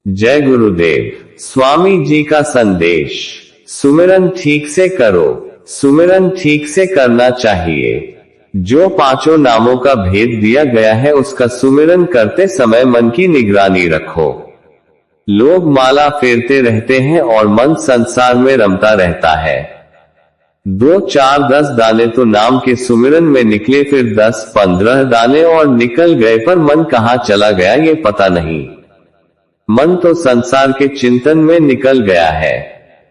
जय गुरुदेव। स्वामी जी का संदेश, सुमिरन ठीक से करो। सुमिरन ठीक से करना चाहिए। जो पांचों नामों का भेद दिया गया है उसका सुमिरन करते समय मन की निगरानी रखो। लोग माला फेरते रहते हैं और मन संसार में रमता रहता है। 2 4 10 दाने तो नाम के सुमिरन में निकले, फिर 10 15 दाने और निकल गए, पर मन कहाँ चला गया ये पता नहीं। मन तो संसार के चिंतन में निकल गया है।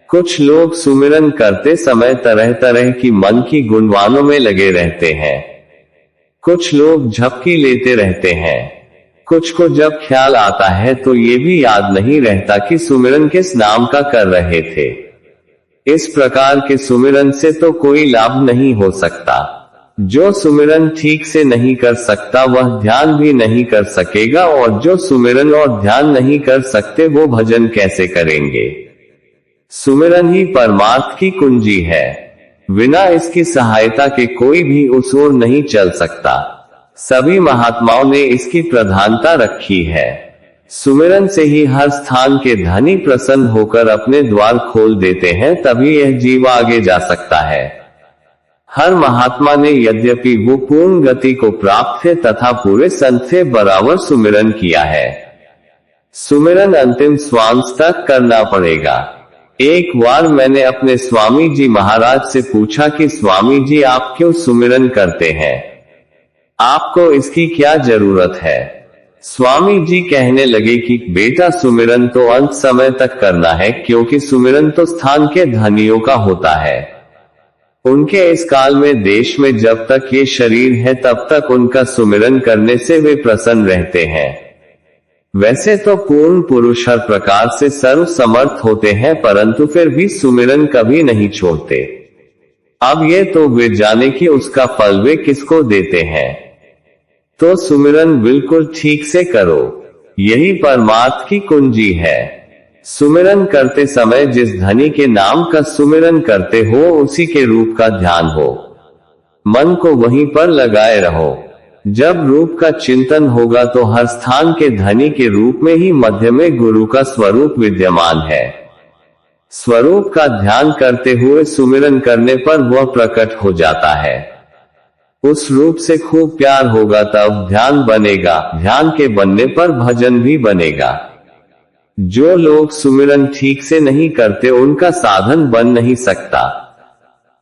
कुछ लोग सुमिरन करते समय तरह तरह की मन की गुणवानों में लगे रहते हैं। कुछ लोग झपकी लेते रहते हैं। कुछ को जब ख्याल आता है तो ये भी याद नहीं रहता कि सुमिरन किस नाम का कर रहे थे। इस प्रकार के सुमिरन से तो कोई लाभ नहीं हो सकता। जो सुमिरन ठीक से नहीं कर सकता वह ध्यान भी नहीं कर सकेगा, और जो सुमिरन और ध्यान नहीं कर सकते वो भजन कैसे करेंगे। सुमिरन ही परमार्थ की कुंजी है। बिना इसकी सहायता के कोई भी उस ओर नहीं चल सकता। सभी महात्माओं ने इसकी प्रधानता रखी है। सुमिरन से ही हर स्थान के धनी प्रसन्न होकर अपने द्वार खोल देते हैं, तभी यह जीव आगे जा सकता है। हर महात्मा ने यद्यपि वो पूर्ण गति को प्राप्त थे तथा पूरे संत से बराबर सुमिरन किया है। सुमिरन अंतिम श्वास तक करना पड़ेगा। एक बार मैंने अपने स्वामी जी महाराज से पूछा कि स्वामी जी आप क्यों सुमिरन करते हैं, आपको इसकी क्या जरूरत है। स्वामी जी कहने लगे कि बेटा सुमिरन तो अंत समय तक करना है, क्योंकि सुमिरन तो स्थान के धनियों का होता है। उनके इस काल में देश में जब तक ये शरीर है तब तक उनका सुमिरन करने से वे प्रसन्न रहते हैं। वैसे तो पूर्ण पुरुष हर प्रकार से सर्व समर्थ होते हैं, परंतु फिर भी सुमिरन कभी नहीं छोड़ते। अब ये तो वे जाने कि उसका फल वे किसको देते हैं। तो सुमिरन बिल्कुल ठीक से करो, यही परमार्थ की कुंजी है। सुमिरन करते समय जिस धनी के नाम का सुमिरन करते हो उसी के रूप का ध्यान हो। मन को वहीं पर लगाए रहो। जब रूप का चिंतन होगा तो हर स्थान के धनी के रूप में ही मध्य में गुरु का स्वरूप विद्यमान है। स्वरूप का ध्यान करते हुए सुमिरन करने पर वह प्रकट हो जाता है। उस रूप से खूब प्यार होगा तब ध्यान बनेगा, ध्यान के बनने पर भजन भी बनेगा। जो लोग सुमिरन ठीक से नहीं करते उनका साधन बन नहीं सकता।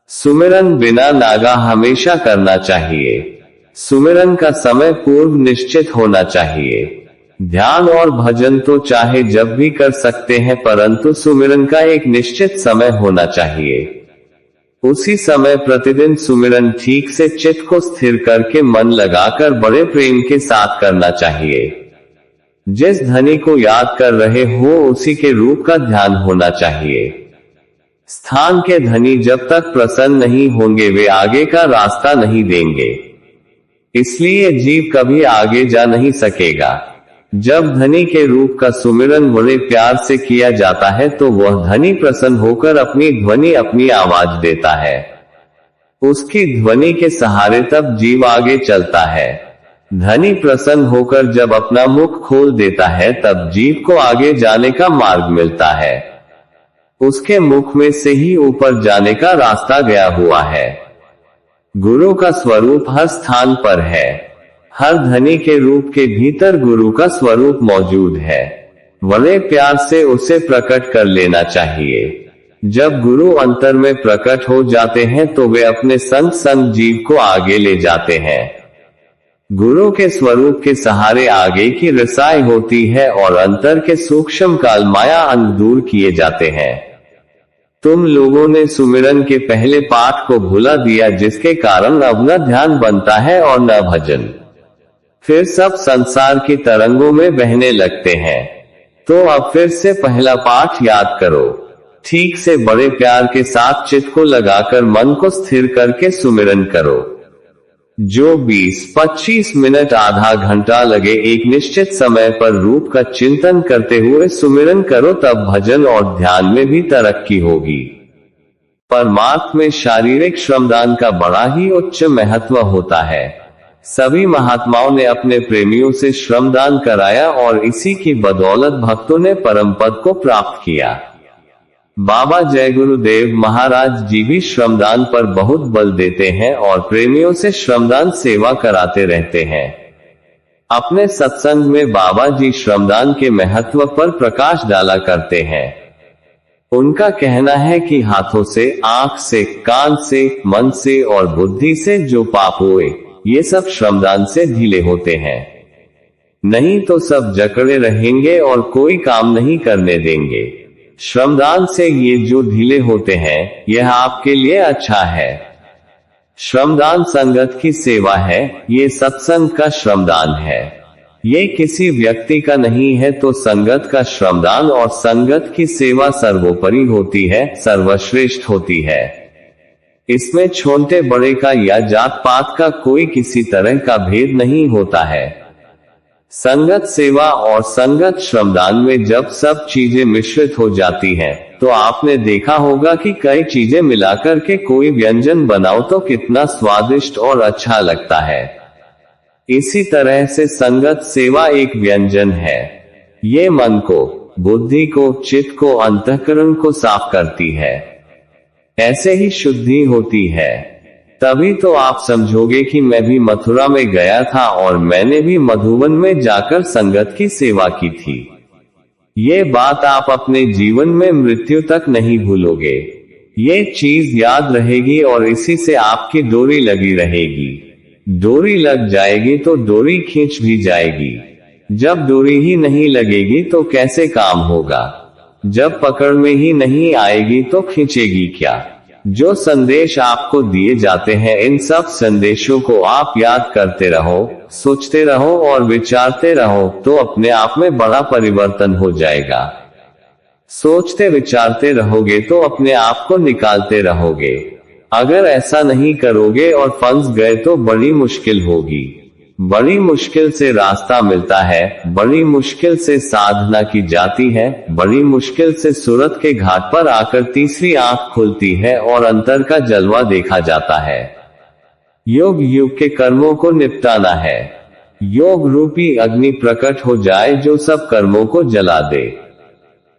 सुमिरन बिना नागा हमेशा करना चाहिए। सुमिरन का समय पूर्व निश्चित होना चाहिए। ध्यान और भजन तो चाहे जब भी कर सकते हैं, परंतु सुमिरन का एक निश्चित समय होना चाहिए। उसी समय प्रतिदिन सुमिरन ठीक से चित्त को स्थिर करके मन लगाकर बड़े प्रेम के साथ करना चाहिए। जिस धनी को याद कर रहे हो उसी के रूप का ध्यान होना चाहिए। स्थान के धनी जब तक प्रसन्न नहीं होंगे वे आगे का रास्ता नहीं देंगे, इसलिए जीव कभी आगे जा नहीं सकेगा। जब धनी के रूप का सुमिरन बड़े प्यार से किया जाता है तो वह धनी प्रसन्न होकर अपनी ध्वनि अपनी आवाज देता है। उसकी ध्वनि के सहारे तब जीव आगे चलता है। धनी प्रसन्न होकर जब अपना मुख खोल देता है तब जीव को आगे जाने का मार्ग मिलता है। उसके मुख में से ही ऊपर जाने का रास्ता गया हुआ है। गुरु का स्वरूप हर स्थान पर है। हर धनी के रूप के भीतर गुरु का स्वरूप मौजूद है। बड़े प्यार से उसे प्रकट कर लेना चाहिए। जब गुरु अंतर में प्रकट हो जाते हैं तो वे अपने संग संग जीव को आगे ले जाते हैं। गुरु के स्वरूप के सहारे आगे की रसाई होती है और अंतर के सूक्ष्म काल माया अंग दूर किए जाते हैं। तुम लोगों ने सुमिरन के पहले पाठ को भुला दिया, जिसके कारण अब न ध्यान बनता है और न भजन। फिर सब संसार की तरंगों में बहने लगते हैं। तो अब फिर से पहला पाठ याद करो। ठीक से बड़े प्यार के साथ चित्त को लगाकर मन को स्थिर करके सुमिरन करो। जो 20-25 मिनट आधा घंटा लगे एक निश्चित समय पर रूप का चिंतन करते हुए सुमिरन करो, तब भजन और ध्यान में भी तरक्की होगी। परमार्थ में शारीरिक श्रमदान का बड़ा ही उच्च महत्व होता है। सभी महात्माओं ने अपने प्रेमियों से श्रमदान कराया और इसी की बदौलत भक्तों ने परम पद को प्राप्त किया। बाबा जय गुरुदेव महाराज जी भी श्रमदान पर बहुत बल देते हैं और प्रेमियों से श्रमदान सेवा कराते रहते हैं। अपने सत्संग में बाबा जी श्रमदान के महत्व पर प्रकाश डाला करते हैं। उनका कहना है कि हाथों से, आंख से, कान से, मन से और बुद्धि से जो पाप हुए, ये सब श्रमदान से ढीले होते हैं। नहीं तो सब जकड़े रहेंगे और कोई काम नहीं करने देंगे। श्रमदान से ये जो ढीले होते हैं, यह आपके लिए अच्छा है। श्रमदान संगत की सेवा है, ये सत्संग का श्रमदान है। ये किसी व्यक्ति का नहीं है तो संगत का श्रमदान और संगत की सेवा सर्वोपरि होती है, सर्वश्रेष्ठ होती है। इसमें छोटे बड़े का या जात पात का कोई किसी तरह का भेद नहीं होता है। संगत सेवा और संगत श्रमदान में जब सब चीजें मिश्रित हो जाती हैं, तो आपने देखा होगा कि कई चीजें मिलाकर के कोई व्यंजन बनाओ तो कितना स्वादिष्ट और अच्छा लगता है। इसी तरह से संगत सेवा एक व्यंजन है। ये मन को, बुद्धि को, चित्त को, अंतःकरण को साफ करती है। ऐसे ही शुद्धि होती है। तभी तो आप समझोगे कि मैं भी मथुरा में गया था और मैंने भी मधुवन में जाकर संगत की सेवा की थी। ये बात आप अपने जीवन में मृत्यु तक नहीं भूलोगे। ये चीज याद रहेगी और इसी से आपकी डोरी लगी रहेगी। डोरी लग जाएगी तो डोरी खींच भी जाएगी। जब डोरी ही नहीं लगेगी तो कैसे काम होगा? जब पकड़ में ही नहीं आएगी तो खींचेगी क्या? जो संदेश आपको दिए जाते हैं, इन सब संदेशों को आप याद करते रहो, सोचते रहो और विचारते रहो, तो अपने आप में बड़ा परिवर्तन हो जाएगा। सोचते विचारते रहोगे तो अपने आप को निकालते रहोगे। अगर ऐसा नहीं करोगे और फंस गए तो बड़ी मुश्किल होगी। बड़ी मुश्किल से रास्ता मिलता है, बड़ी मुश्किल से साधना की जाती है, बड़ी मुश्किल से सूरत के घाट पर आकर तीसरी आंख खुलती है और अंतर का जलवा देखा जाता है। योग युग के कर्मों को निपटाना है। योग रूपी अग्नि प्रकट हो जाए जो सब कर्मों को जला दे।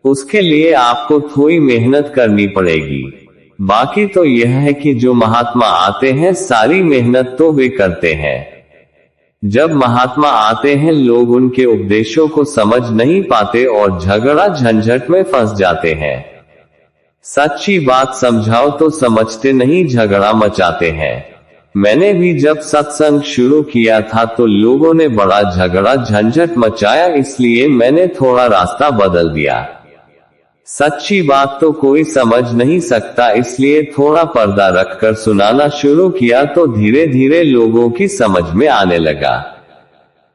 उसके लिए आपको थोड़ी मेहनत करनी पड़ेगी। बाकी तो यह है कि जो महात्मा आते हैं, सारी मेहनत तो वे करते हैं। जब महात्मा आते हैं, लोग उनके उपदेशों को समझ नहीं पाते और झगड़ा झंझट में फंस जाते हैं। सच्ची बात समझाओ तो समझते नहीं, झगड़ा मचाते हैं। मैंने भी जब सत्संग शुरू किया था तो लोगों ने बड़ा झगड़ा झंझट मचाया, इसलिए मैंने थोड़ा रास्ता बदल दिया। सच्ची बात तो कोई समझ नहीं सकता, इसलिए थोड़ा पर्दा रखकर सुनाना शुरू किया तो धीरे धीरे लोगों की समझ में आने लगा।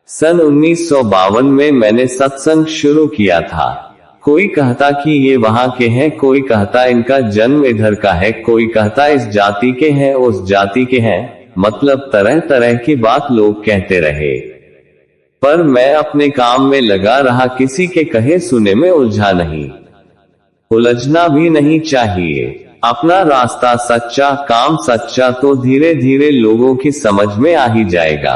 सन 1952 में मैंने सत्संग शुरू किया था। कोई कहता कि ये वहां के हैं, कोई कहता इनका जन्म इधर का है, कोई कहता इस जाति के हैं, उस जाति के हैं, मतलब तरह तरह की बात लोग कहते रहे। पर मैं अपने काम में लगा रहा, किसी के कहे सुने में उलझा नहीं। उलझना भी नहीं चाहिए। अपना रास्ता सच्चा, काम सच्चा, तो धीरे धीरे लोगों की समझ में आ ही जाएगा।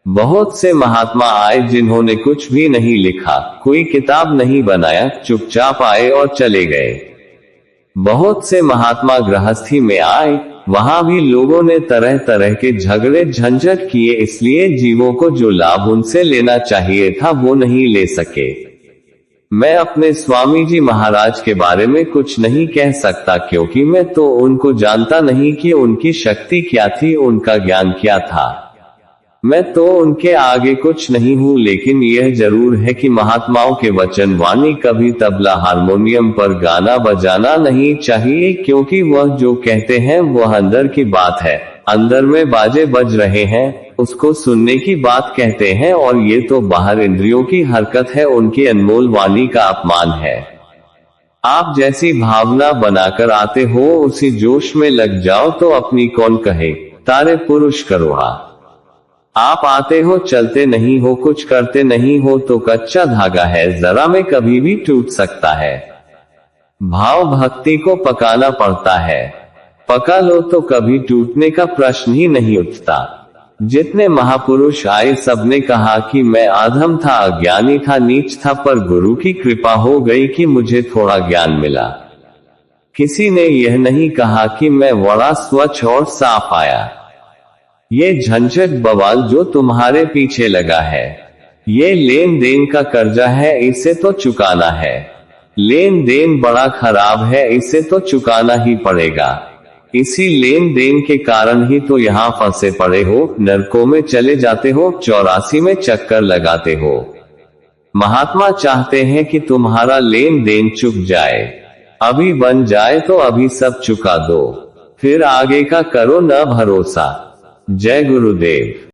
बहुत से महात्मा आए जिन्होंने कुछ भी नहीं लिखा, कोई किताब नहीं बनाया, चुपचाप आए और चले गए। बहुत से महात्मा गृहस्थी में आए, वहां भी लोगों ने तरह तरह के झगड़े झंझट किए, इसलिए जीवों को जो लाभ उनसे लेना चाहिए था वो नहीं ले सके। मैं अपने स्वामी जी महाराज के बारे में कुछ नहीं कह सकता, क्योंकि मैं तो उनको जानता नहीं कि उनकी शक्ति क्या थी, उनका ज्ञान क्या था। मैं तो उनके आगे कुछ नहीं हूँ, लेकिन यह जरूर है कि महात्माओं के वचन वाणी कभी तबला हारमोनियम पर गाना बजाना नहीं चाहिए, क्योंकि वह जो कहते हैं वह अंदर की बात है। अंदर में बाजे बज रहे हैं, उसको सुनने की बात कहते हैं, और ये तो बाहर इंद्रियों की हरकत है, उनकी अनमोल वाणी का अपमान है। आप जैसी भावना बनाकर आते हो, उसी जोश में लग जाओ तो अपनी कौन कहे, तारे पुरुष करोड़ा। आप आते हो, चलते नहीं हो, कुछ करते नहीं हो तो कच्चा धागा है, जरा में कभी भी टूट सकता है। भाव भक्ति को पकाना पड़ता है। पका लो तो कभी टूटने का प्रश्न ही नहीं उठता। जितने महापुरुष आए सबने कहा कि मैं अधम था, अज्ञानी था, नीच था, पर गुरु की कृपा हो गई कि मुझे थोड़ा ज्ञान मिला। किसी ने यह नहीं कहा कि मैं बड़ा स्वच्छ और साफ आया। ये झंझट बवाल जो तुम्हारे पीछे लगा है, ये लेन देन का कर्जा है, इसे तो चुकाना है। लेन देन बड़ा खराब है, इसे तो चुकाना ही पड़ेगा। इसी लेन देन के कारण ही तो यहाँ फंसे पड़े हो, नरकों में चले जाते हो, 84 में चक्कर लगाते हो। महात्मा चाहते हैं कि तुम्हारा लेन देन चुक जाए, अभी बन जाए तो अभी सब चुका दो, फिर आगे का करो न भरोसा। जय गुरुदेव।